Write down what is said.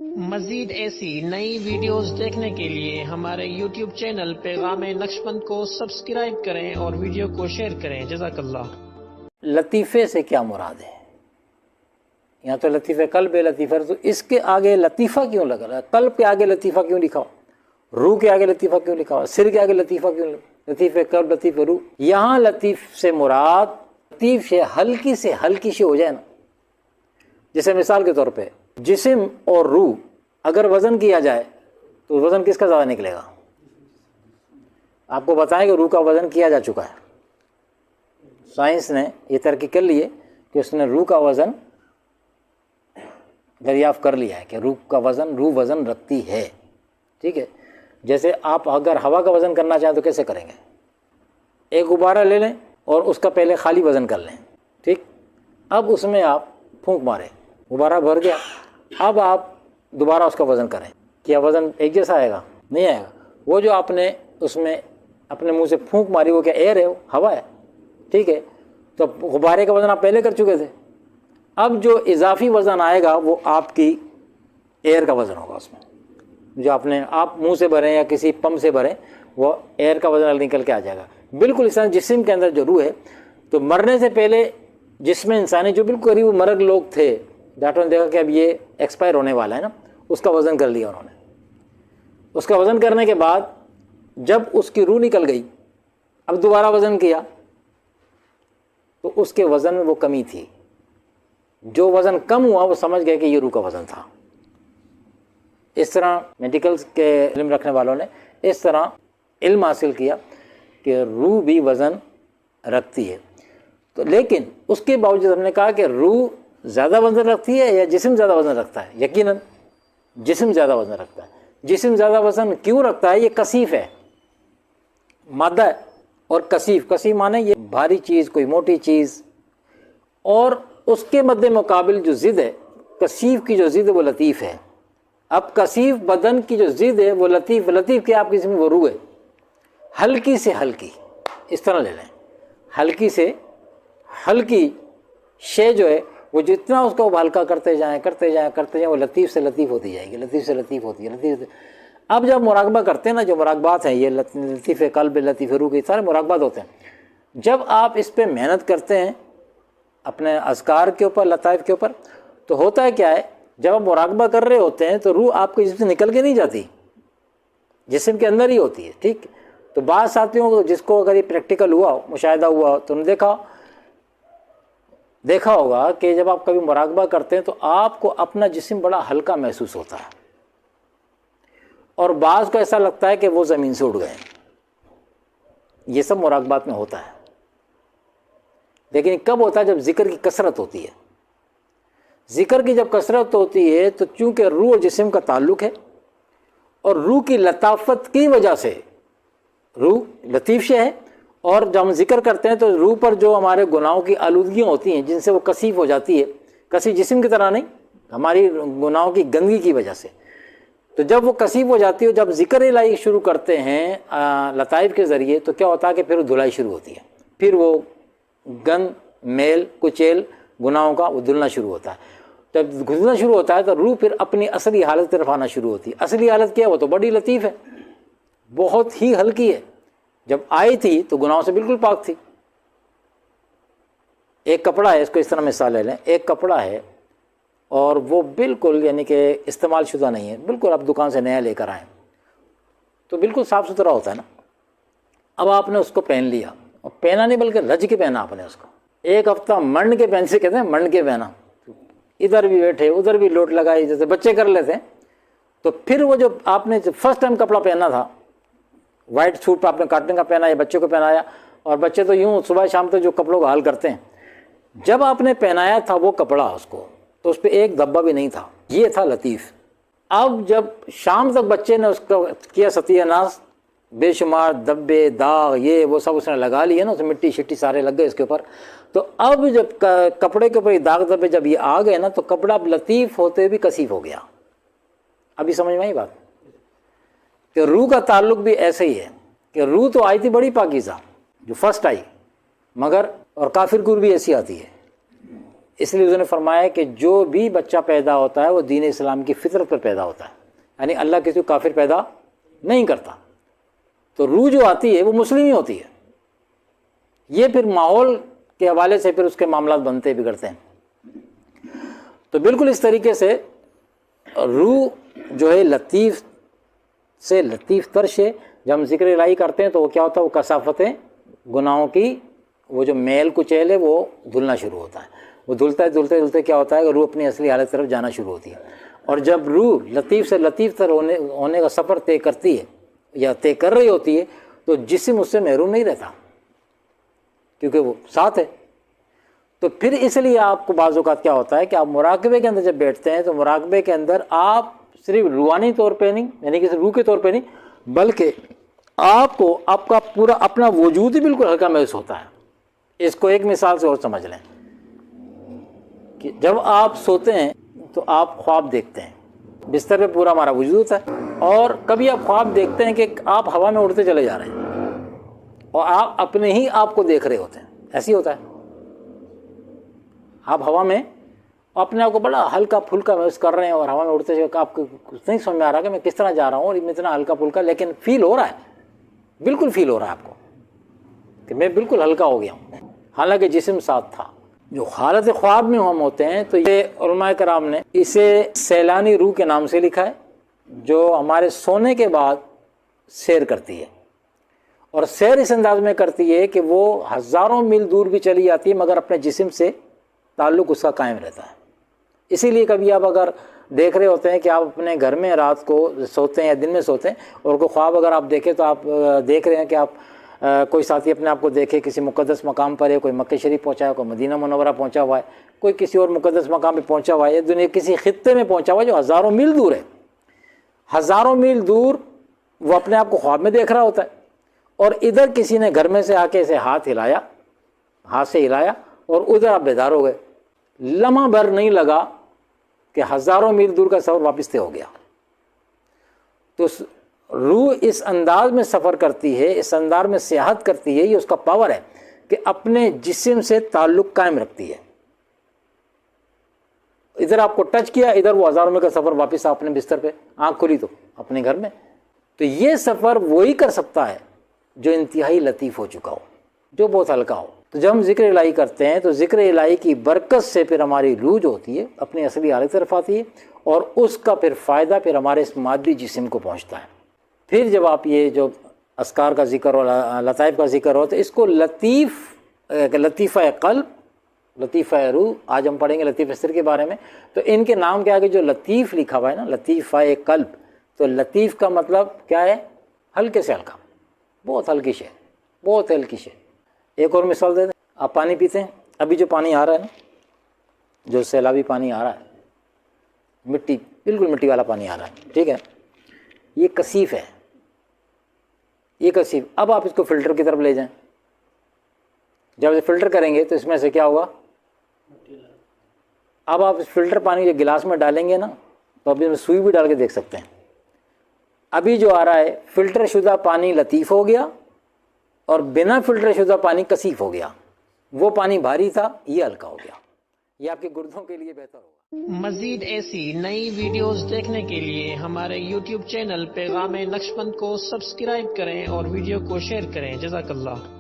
مزید ایسی نئی ویڈیوز دیکھنے کے لیے ہمارے یوٹیوب چینل پیغام نقشبند کو سبسکرائب کریں اور ویڈیو کو شیئر کریں۔ جزاک اللہ۔ لطیفے سے کیا مراد ہے؟ یہاں تو لطیفہ قلب ہے، لطیفہ تو اس کے آگے لطیفہ کیوں لگا رہا ہے؟ قلب کے آگے لطیفہ کیوں لکھا ہو؟ روح کے آگے لطیفہ کیوں لکھا ہو؟ سر کے آگے لطیفہ کیوں لکھا؟ لطیفہ قلب، لطیفہ روح۔ یہاں لطیف سے مراد لطیف سے ہلکی سے ہو جائے نا، جیسے مثال کے طور پہ جسم اور روح اگر وزن کیا جائے تو وزن کس کا زیادہ نکلے گا؟ آپ کو بتائیں کہ روح کا وزن کیا جا چکا ہے، سائنس نے یہ ترقی کر لی ہے کہ اس نے روح کا وزن دریافت کر لیا ہے کہ روح وزن رکھتی ہے، ٹھیک ہے۔ جیسے آپ اگر ہوا کا وزن کرنا چاہیں تو کیسے کریں گے؟ ایک غبارہ لے لیں اور اس کا پہلے خالی وزن کر لیں، ٹھیک، اب اس میں آپ پھونک ماریں، غبارہ بھر گیا، اب آپ دوبارہ اس کا وزن کریں، کیا وزن ایک جیسا آئے گا؟ نہیں آئے گا۔ وہ جو آپ نے اس میں اپنے منہ سے پھونک ماری وہ کیا ایئر ہے؟ وہ ہوا ہے، ٹھیک ہے۔ تو غبارے کا وزن آپ پہلے کر چکے تھے، اب جو اضافی وزن آئے گا وہ آپ کی ایئر کا وزن ہوگا، اس میں جو آپ منہ سے بھریں یا کسی پمپ سے بھریں وہ ایئر کا وزن نکل کے آ جائے گا۔ بالکل اس طرح جسم کے اندر جو روح ہے، تو مرنے سے پہلے جسم انسانی جو بالکل قریب مرگ لوگ تھے، ڈاکٹروں نے دیکھا کہ اب یہ ایکسپائر ہونے والا ہے نا، اس کا وزن کر لیا انہوں نے۔ اس کا وزن کرنے کے بعد جب اس کی روح نکل گئی، اب دوبارہ وزن کیا تو اس کے وزن میں وہ کمی تھی، جو وزن کم ہوا وہ سمجھ گئے کہ یہ روح کا وزن تھا۔ اس طرح میڈیکلز کے علم رکھنے والوں نے اس طرح علم حاصل کیا کہ روح بھی وزن رکھتی ہے۔ تو لیکن اس کے باوجود ہم نے کہا کہ روح زیادہ وزن رکھتی ہے یا جسم زیادہ وزن رکھتا ہے؟ یقیناً جسم زیادہ وزن رکھتا ہے۔ جسم زیادہ وزن کیوں رکھتا ہے؟ یہ کثیف ہے، مادہ ہے، اور کثیف معنی یہ بھاری چیز، کوئی موٹی چیز، اور اس کے مد مقابل جو ضد ہے، کثیف کی جو ضد ہے وہ لطیف ہے۔ اب کثیف بدن کی جو ضد ہے وہ لطیف کے آپ کی جسم وہ روح ہے، ہلکی سے ہلکی، اس طرح لے لیں، ہلکی سے ہلکی شے جو ہے وہ جتنا اس کو ہلکا کرتے جائیں وہ لطیف سے لطیف ہوتی جائے گی، لطیف سے لطیف ہوتی ہے۔ اب جب مراقبہ کرتے ہیں نا، جو مراقبات ہیں یہ لطیف قلب، لطیف روح کے سارے مراقبات ہوتے ہیں، جب آپ اس پہ محنت کرتے ہیں اپنے اذکار کے اوپر، لطائف کے اوپر، تو ہوتا ہے کیا ہے، جب آپ مراقبہ کر رہے ہوتے ہیں تو روح آپ کے جسم سے نکل کے نہیں جاتی، جسم کے اندر ہی ہوتی ہے، ٹھیک۔ تو بعض ساتھیوں کو جس کو اگر یہ پریکٹیکل ہوا ہو، مشاہدہ ہوا ہو، تو انہوں نے دیکھا ہوگا کہ جب آپ کبھی مراقبہ کرتے ہیں تو آپ کو اپنا جسم بڑا ہلکا محسوس ہوتا ہے، اور بعض کو ایسا لگتا ہے کہ وہ زمین سے اڑ گئے ہیں۔ یہ سب مراقبات میں ہوتا ہے، لیکن کب ہوتا ہے؟ جب ذکر کی کثرت ہوتی ہے۔ ذکر کی جب کثرت ہوتی ہے تو چونکہ روح اور جسم کا تعلق ہے، اور روح کی لطافت کی وجہ سے روح لطیف شے ہے، اور جب ہم ذکر کرتے ہیں تو روح پر جو ہمارے گناہوں کی آلودگیاں ہوتی ہیں جن سے وہ کثیف ہو جاتی ہے، کثیف جسم کی طرح نہیں، ہماری گناہوں کی گندگی کی وجہ سے، تو جب وہ کثیف ہو جاتی ہے، جب ذکر الہی شروع کرتے ہیں لطائف کے ذریعے، تو کیا ہوتا ہے کہ پھر دھلائی شروع ہوتی ہے، پھر وہ گند، میل، کچیل گناہوں کا وہ دھلنا شروع ہوتا ہے۔ جب دھلنا شروع ہوتا ہے تو روح پھر اپنی اصلی حالت طرف آنا شروع ہوتی ہے۔ اصلی حالت کیا ہے؟ وہ تو بڑی لطیف ہے، بہت ہی ہلکی ہے۔ جب آئی تھی تو گناہوں سے بالکل پاک تھی۔ ایک کپڑا ہے، اس کو اس طرح مثال لے لیں، ایک کپڑا ہے اور وہ بالکل یعنی کہ استعمال شدہ نہیں ہے، بالکل آپ دکان سے نیا لے کر آئیں تو بالکل صاف ستھرا ہوتا ہے نا۔ اب آپ نے اس کو پہن لیا، اور پہنا نہیں بلکہ رج کے پہنا آپ نے اس کو، ایک ہفتہ منڈ کے پہن سے کہتے ہیں، منڈ کے پہنا، ادھر بھی بیٹھے ادھر بھی لوٹ لگائی جیسے بچے کر لیتے ہیں۔ تو پھر وہ جو آپ نے فرسٹ ٹائم کپڑا پہنا تھا، وائٹ سوٹ آپ نے کاٹن کا پہنا یا بچوں کو پہنایا، اور بچے تو یوں صبح شام تک جو کپڑوں کا حال کرتے ہیں، جب آپ نے پہنایا تھا وہ کپڑا اس کو، تو اس پہ ایک دھبا بھی نہیں تھا، یہ تھا لطیف۔ اب جب شام تک بچے نے اس کا کیا ستیہ ناش، بے شمار دھبے، داغ، یہ وہ سب اس نے لگا لیے نا، اس میں مٹی شٹی سارے لگ گئے اس کے اوپر، تو اب جب کپڑے کے اوپر یہ داغ دھبے جب یہ آ گئے نا، تو کپڑا اب لطیف ہوتے ہوئے بھی کثیف ہو گیا۔ ابھی سمجھ میں آئی بات؟ کہ روح کا تعلق بھی ایسے ہی ہے کہ روح تو آئی تھی بڑی پاکیزہ جو فرسٹ آئی، مگر اور کافر کی روح بھی ایسی آتی ہے، اس لیے حضور نے فرمایا کہ جو بھی بچہ پیدا ہوتا ہے وہ دین اسلام کی فطرت پر پیدا ہوتا ہے، یعنی اللہ کسی کو کافر پیدا نہیں کرتا، تو روح جو آتی ہے وہ مسلم ہی ہوتی ہے۔ یہ پھر ماحول کے حوالے سے پھر اس کے معاملات بنتے بگڑتے ہیں۔ تو بالکل اس طریقے سے روح جو ہے لطیف سے لطیف تر شے، جب ہم ذکر الہی کرتے ہیں تو وہ کیا ہوتا ہے، وہ کثافتیں گناہوں کی وہ جو میل کچیل ہے وہ دھلنا شروع ہوتا ہے، وہ دھلتے دھلتے کیا ہوتا ہے کہ روح اپنی اصلی حالت طرف جانا شروع ہوتی ہے۔ اور جب روح لطیف سے لطیف تر ہونے کا سفر طے کرتی ہے یا طے کر رہی ہوتی ہے تو جسم اس سے محروم نہیں رہتا، کیونکہ وہ ساتھ ہے۔ تو پھر اس لیے آپ کو بعض اوقات کیا ہوتا ہے کہ آپ مراقبے کے اندر جب بیٹھتے ہیں تو مراقبے کے اندر آپ صرف روحانی طور پہ نہیں، یعنی کہ روح کے طور پہ نہیں، بلکہ آپ کو آپ کا پورا اپنا وجود ہی بالکل ہلکا محسوس ہوتا ہے۔ اس کو ایک مثال سے اور سمجھ لیں کہ جب آپ سوتے ہیں تو آپ خواب دیکھتے ہیں، بستر پہ پورا ہمارا وجود ہوتا ہے، اور کبھی آپ خواب دیکھتے ہیں کہ آپ ہوا میں اڑتے چلے جا رہے ہیں اور آپ اپنے ہی آپ کو دیکھ رہے ہوتے ہیں، ایسے ہی ہوتا ہے۔ آپ ہوا میں اپنے آپ کو بڑا ہلکا پھلکا محسوس کر رہے ہیں اور ہوا میں اڑتے چلے، آپ کو کچھ نہیں سمجھ میں آ رہا کہ میں کس طرح جا رہا ہوں اور میں اتنا ہلکا پھلکا، لیکن فیل ہو رہا ہے، بالکل فیل ہو رہا ہے آپ کو کہ میں بالکل ہلکا ہو گیا ہوں، حالانکہ جسم ساتھ تھا۔ جو حالت خواب میں ہم ہوتے ہیں تو یہ علماء کرام نے اسے سیلانی روح کے نام سے لکھا ہے، جو ہمارے سونے کے بعد سیر کرتی ہے، اور سیر اس انداز میں کرتی ہے کہ وہ ہزاروں میل دور بھی چلی جاتی ہے مگر اپنے جسم سے تعلق اس کا قائم رہتا ہے۔ اسی لیے کبھی آپ اگر دیکھ رہے ہوتے ہیں کہ آپ اپنے گھر میں رات کو سوتے ہیں یا دن میں سوتے ہیں اور کوئی خواب اگر آپ دیکھیں تو آپ دیکھ رہے ہیں کہ آپ کوئی ساتھی اپنے آپ کو دیکھے کسی مقدس مقام پر ہے، کوئی مکہ شریف پہنچا ہے، کوئی مدینہ منورہ پہنچا ہوا ہے، کوئی کسی اور مقدس مقام پہ پہنچا ہوا ہے، دنیا کسی خطے میں پہنچا ہوا ہے جو ہزاروں میل دور ہے، ہزاروں میل دور وہ اپنے آپ کو خواب میں دیکھ رہا ہوتا ہے، اور ادھر کسی نے گھر میں سے آ کے اسے ہاتھ سے ہلایا اور ادھر آپ بیدار ہو گئے، لمحہ بھر نہیں لگا کہ ہزاروں میل دور کا سفر واپس طے ہو گیا۔ تو روح اس انداز میں سفر کرتی ہے، اس انداز میں سیاحت کرتی ہے، یہ اس کا پاور ہے کہ اپنے جسم سے تعلق قائم رکھتی ہے۔ ادھر آپ کو ٹچ کیا، ادھر وہ ہزاروں میل کا سفر واپس اپنے بستر پہ، آنکھ کھلی تو اپنے گھر میں۔ تو یہ سفر وہی کر سکتا ہے جو انتہائی لطیف ہو چکا ہو، جو بہت ہلکا ہو۔ تو جب ہم ذکر الہی کرتے ہیں تو ذکر الہی کی برکت سے پھر ہماری روح جو ہوتی ہے اپنی اصلی حالت طرف آتی ہے، اور اس کا پھر فائدہ پھر ہمارے اس مادی جسم کو پہنچتا ہے۔ پھر جب آپ یہ جو اذکار کا ذکر ہو، لطائف کا ذکر ہو، تو اس کو لطیفہ قلب، لطیفہ روح، آج ہم پڑھیں گے لطیفہ سر کے بارے میں۔ تو ان کے نام کے آگے جو لطیف لکھا ہوا ہے نا، لطیفہ قلب، تو لطیف کا مطلب کیا ہے؟ ہلکے سے ہلکا، بہت ہلکی شے، بہت ہلکی شے۔ ایک اور مثال دے دیں، آپ پانی پیتے ہیں، ابھی جو پانی آ رہا ہے نا، جو سیلابی پانی آ رہا ہے، مٹی، بالکل مٹی والا پانی آ رہا ہے، ٹھیک ہے، یہ کثیف ہے، یہ کثیف۔ اب آپ اس کو فلٹر کی طرف لے جائیں، جب اسے فلٹر کریں گے تو اس میں سے کیا ہوگا؟ اب آپ اس فلٹر پانی جو گلاس میں ڈالیں گے نا، تو اب اس میں سوئی بھی ڈال کے دیکھ سکتے ہیں۔ ابھی جو آ رہا ہے فلٹر شدہ پانی لطیف ہو گیا، اور بنا فلٹر شدہ پانی کثیف ہو گیا۔ وہ پانی بھاری تھا، یہ ہلکا ہو گیا۔ یہ آپ کے گردوں کے لیے بہتر ہوگا۔ مزید ایسی نئی ویڈیوز دیکھنے کے لیے ہمارے YouTube چینل پیغام نقشبند کو سبسکرائب کریں اور ویڈیو کو شیئر کریں۔ جزاک اللہ۔